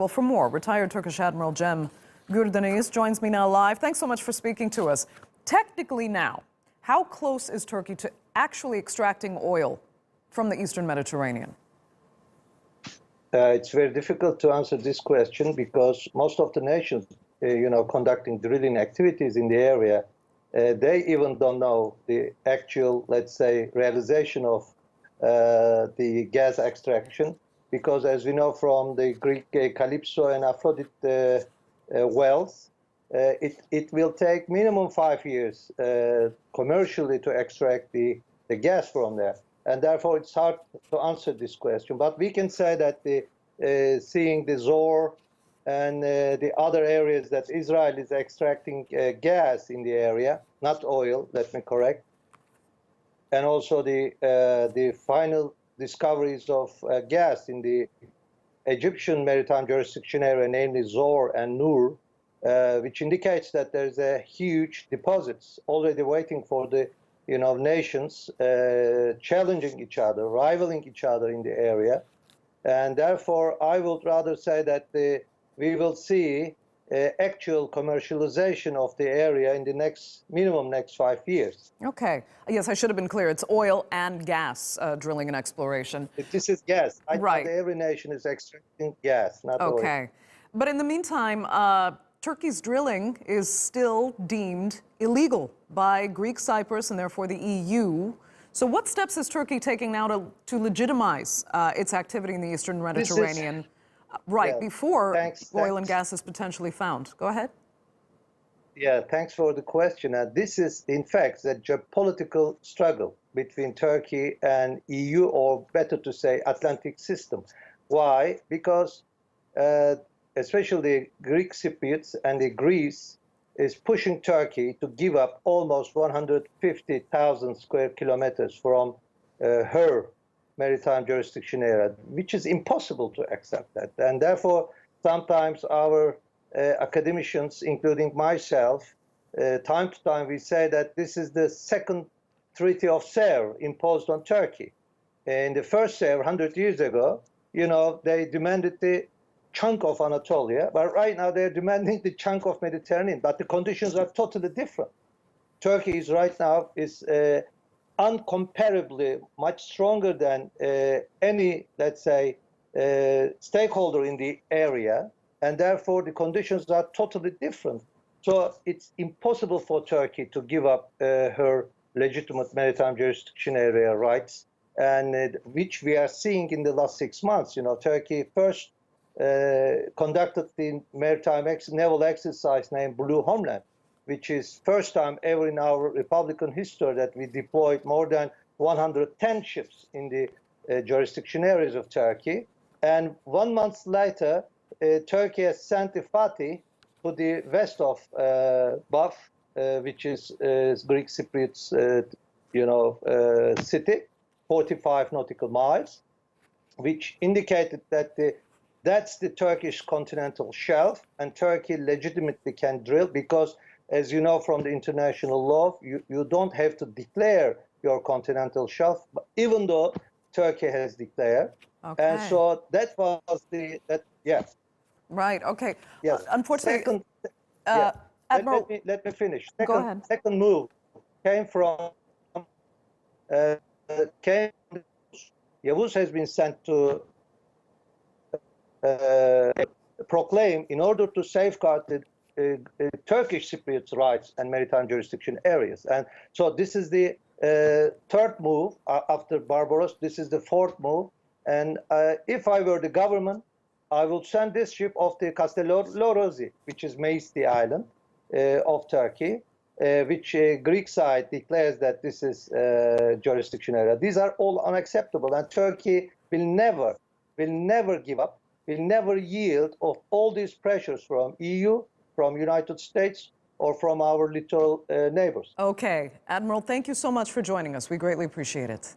Well, for more, retired Turkish Admiral Cem Gurdeniz joins me now live. Thanks so much for speaking to us. Technically now, how close is Turkey to actually extracting oil from the Eastern Mediterranean? It's very difficult to answer this question because most of the nations, conducting drilling activities in the area, they even don't know the actual, let's say, realization of the gas extraction. Because as we know from the Greek Calypso and Aphrodite wells, it will take minimum 5 years commercially to extract the gas from there. And therefore, it's hard to answer this question. But we can say that seeing the Zohr and the other areas that Israel is extracting gas in the area, not oil, let me correct, and also the final discoveries of gas in the Egyptian maritime jurisdiction area, namely Zohr and Nur, which indicates that there's a huge deposits already waiting for the nations challenging each other, rivaling each other in the area. And therefore, I would rather say that we will see actual commercialization of the area in the minimum next 5 years. Okay. Yes, I should have been clear. It's oil and gas drilling and exploration. This is gas. Right. Every nation is extracting gas, not oil. Okay. But in the meantime, Turkey's drilling is still deemed illegal by Greek Cyprus and therefore the EU. So what steps is Turkey taking now to legitimize its activity in the Eastern Mediterranean before oil and gas is potentially found? Go ahead. Yeah, thanks for the question. This is, in fact, the geopolitical struggle between Turkey and EU, or better to say, Atlantic system. Why? Because especially Greek Cypriots and the Greece is pushing Turkey to give up almost 150,000 square kilometers from her maritime jurisdiction area, which is impossible to accept that. And therefore, sometimes our academicians, including myself, time to time we say that this is the second Treaty of Sevres imposed on Turkey. In the first Sevres 100 years ago, they demanded the chunk of Anatolia, but right now they're demanding the chunk of Mediterranean, but the conditions are totally different. Turkey is right now uncomparably much stronger than any, let's say, stakeholder in the area, and therefore the conditions are totally different. So it's impossible for Turkey to give up her legitimate maritime jurisdiction area rights, and which we are seeing in the last 6 months. Turkey first conducted the maritime naval exercise named Blue Homeland, which is first time ever in our Republican history that we deployed more than 110 ships in the jurisdiction areas of Turkey. And 1 month later, Turkey has sent the Fatih to the west of Baf, which is Greek Cypriots, city, 45 nautical miles, which indicated that that's the Turkish continental shelf, and Turkey legitimately can drill because, as you know from the international law, you don't have to declare your continental shelf, even though Turkey has declared. Okay. And so that was yes. Right, okay. Yes. Unfortunately, Admiral, let me finish. Go ahead. Second move came from Yavuz has been sent to proclaim in order to safeguard the Turkish Cypriots' rights and maritime jurisdiction areas. And so this is the third move after Barbaros. This is the fourth move. And if I were the government, I would send this ship off the Castellorosi, which is Meisti Island of Turkey, which Greek side declares that this is jurisdiction area. These are all unacceptable, and Turkey will never give up, will never yield of all these pressures from EU, from United States, or from our littoral neighbors. Okay. Admiral, thank you so much for joining us. We greatly appreciate it.